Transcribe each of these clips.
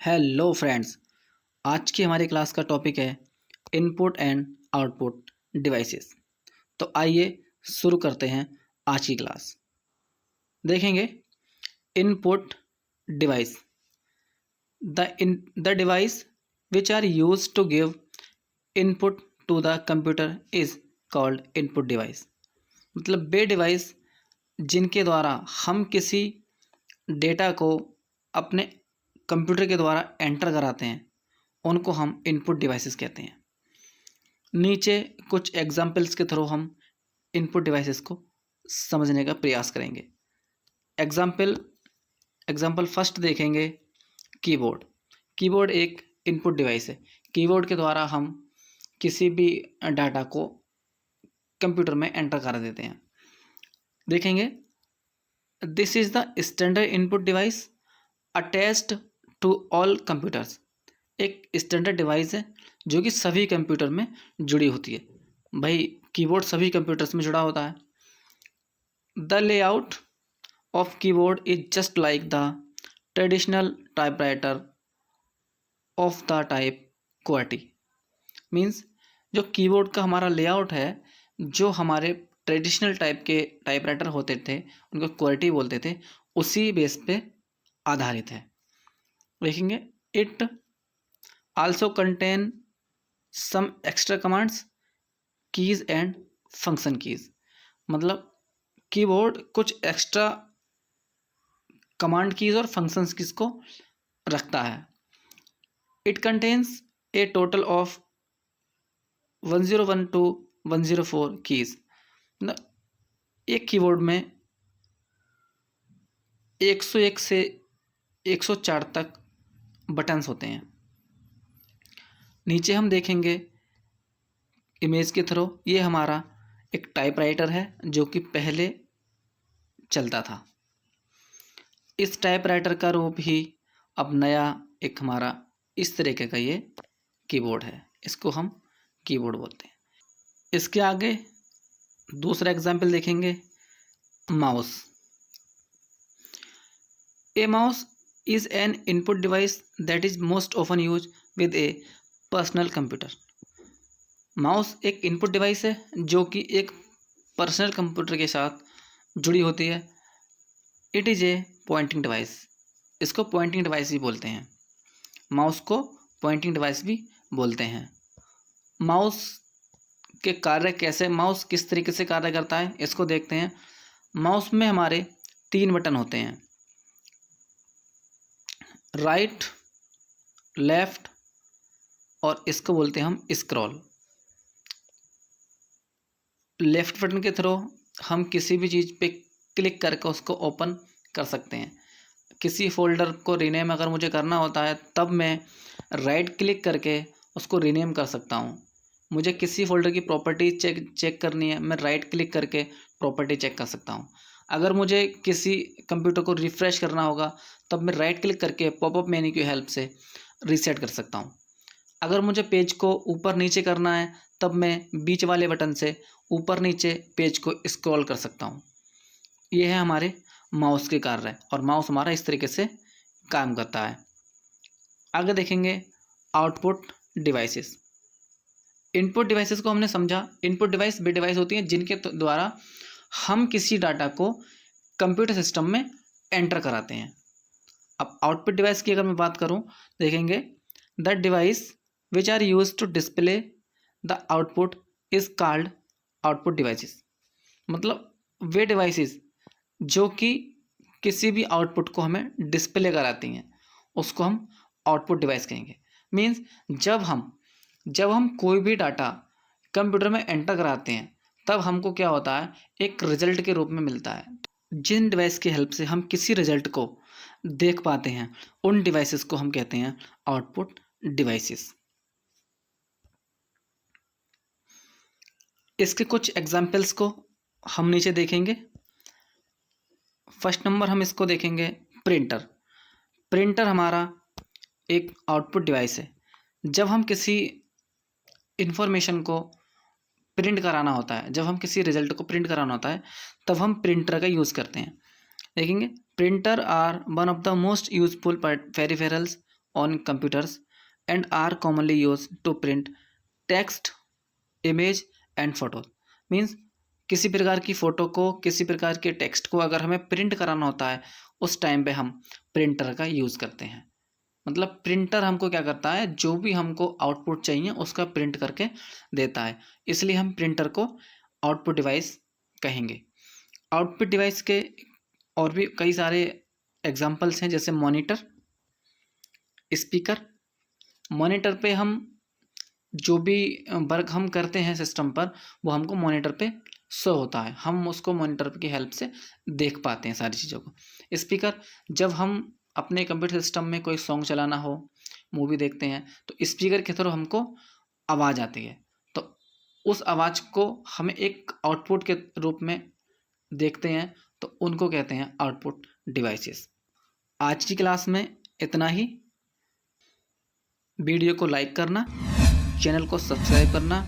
Hello friends. आज की हमारी क्लास का टॉपिक है इनपुट एंड आउटपुट डिवाइसेस। तो आइए शुरू करते हैं आज की क्लास। देखेंगे input device, the device which are used to give input to the computer is called input device. मतलब वे डिवाइस जिनके द्वारा हम किसी डेटा को अपने कंप्यूटर के द्वारा एंटर कराते हैं उनको हम इनपुट डिवाइसेस कहते हैं। नीचे कुछ एग्जाम्पल्स के थ्रू हम इनपुट डिवाइसेस को समझने का प्रयास करेंगे। एग्जाम्पल फर्स्ट देखेंगे कीबोर्ड। कीबोर्ड एक इनपुट डिवाइस है। कीबोर्ड के द्वारा हम किसी भी डाटा को कंप्यूटर में एंटर कर देते हैं। देखेंगे this is the standard input device attached to all computers. एक स्टैंडर्ड डिवाइस है जो कि सभी कंप्यूटर में जुड़ी होती है। भाई कीबोर्ड सभी कंप्यूटर्स में जुड़ा होता है। The layout of keyboard is just like the traditional typewriter of the type QWERTY। Means जो कीबोर्ड का हमारा लेआउट है, जो हमारे ट्रेडिशनल टाइप के टाइपराइटर होते थे उनको QWERTY बोलते थे, उसी बेस पे आधारित है। देखेंगे it also contain some extra commands, keys and function keys. मतलब कीबोर्ड कुछ एक्स्ट्रा कमांड कीज़ और फंक्शंस कीज़ को रखता है। It contains a total of 101 to 104 keys. मतलब एक कीबोर्ड में 101 से 104 तक बटन्स होते हैं। नीचे हम देखेंगे इमेज के थ्रू, ये हमारा एक टाइपराइटर है जो कि पहले चलता था। इस टाइपराइटर का रूप ही अब नया एक हमारा इस तरीके का ये कीबोर्ड है, इसको हम कीबोर्ड बोलते हैं। इसके आगे दूसरा एग्जाम्पल देखेंगे mouse. A mouse is an input device that is most often used with a personal computer। Mouse एक इनपुट डिवाइस है जो कि एक पर्सनल कंप्यूटर के साथ जुड़ी होती है। It is a pointing device. इसको पॉइंटिंग डिवाइस भी बोलते हैं। माउस को पॉइंटिंग डिवाइस भी बोलते हैं। माउस के कार्य कैसे, माउस किस तरीके से कार्य करता है इसको देखते हैं। माउस में हमारे 3 बटन होते हैं, राइट, लेफ्ट और इसको बोलते हैं हम स्क्रॉल। लेफ्ट बटन के थ्रू हम किसी भी चीज़ पे क्लिक करके उसको ओपन कर सकते हैं। किसी फोल्डर को रीनेम अगर मुझे करना होता है तब मैं राइट क्लिक करके उसको रीनेम कर सकता हूँ। मुझे किसी फोल्डर की प्रॉपर्टी चेक करनी है, मैं राइट क्लिक करके प्रॉपर्टी चेक कर सकता हूँ। अगर मुझे किसी कंप्यूटर को रिफ़्रेश करना होगा तब मैं राइट क्लिक करके पॉपअप मेन्यू की हेल्प से रीसेट कर सकता हूँ। अगर मुझे पेज को ऊपर नीचे करना है तब मैं बीच वाले बटन से ऊपर नीचे पेज को स्क्रॉल कर सकता हूँ। ये है हमारे माउस के कार्य और माउस हमारा इस तरीके से काम करता है। आगे देखेंगे आउटपुट डिवाइसेस। इनपुट डिवाइसेस को हमने समझा। इनपुट डिवाइस वे डिवाइस होती हैं जिनके द्वारा हम किसी डाटा को कंप्यूटर सिस्टम में एंटर कराते हैं। अब आउटपुट डिवाइस की अगर मैं बात करूं, देखेंगे the device which are use to display the output is called output devices. मतलब वे डिवाइसेस जो कि किसी भी आउटपुट को हमें डिस्प्ले कराती हैं उसको हम आउटपुट डिवाइस कहेंगे। मीन्स जब हम कोई भी डाटा कंप्यूटर में एंटर कराते हैं तब हमको क्या होता है, एक रिजल्ट के रूप में मिलता है। जिन डिवाइस की हेल्प से हम किसी रिजल्ट को देख पाते हैं उन डिवाइसेस को हम कहते हैं आउटपुट डिवाइसेस। इसके कुछ एग्जाम्पल्स को हम नीचे देखेंगे। फर्स्ट नंबर हम इसको देखेंगे प्रिंटर। प्रिंटर हमारा एक आउटपुट डिवाइस है। जब हम किसी इंफॉर्मेशन को प्रिंट कराना होता है, जब हम किसी रिजल्ट को प्रिंट कराना होता है तब हम प्रिंटर का यूज़ करते हैं। देखेंगे printer are one of the most useful peripherals on computers and are commonly use to print text, image and photo. Means किसी प्रकार की फ़ोटो को, किसी प्रकार के टेक्स्ट को अगर हमें प्रिंट कराना होता है, उस टाइम पे हम प्रिंटर का यूज़ करते हैं। मतलब प्रिंटर हमको क्या करता है, जो भी हमको आउटपुट चाहिए उसका प्रिंट करके देता है, इसलिए हम प्रिंटर को आउटपुट डिवाइस कहेंगे। आउटपुट डिवाइस के और भी कई सारे एग्जांपल्स हैं, जैसे मॉनिटर, स्पीकर। मॉनिटर पे हम जो भी वर्क हम करते हैं सिस्टम पर, वो हमको मॉनिटर पे शो होता है, हम उसको मॉनिटर की हेल्प से देख पाते हैं सारी चीज़ों को। स्पीकर, जब हम अपने कंप्यूटर सिस्टम में कोई सॉन्ग चलाना हो, मूवी देखते हैं, तो स्पीकर के थ्रू हमको आवाज़ आती है, तो उस आवाज़ को हमें एक आउटपुट के रूप में देखते हैं, तो उनको कहते हैं आउटपुट डिवाइसेस। आज की क्लास में इतना ही। वीडियो को लाइक करना, चैनल को सब्सक्राइब करना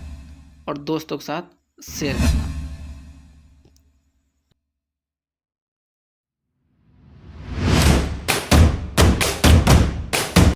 और दोस्तों के साथ शेयर करना।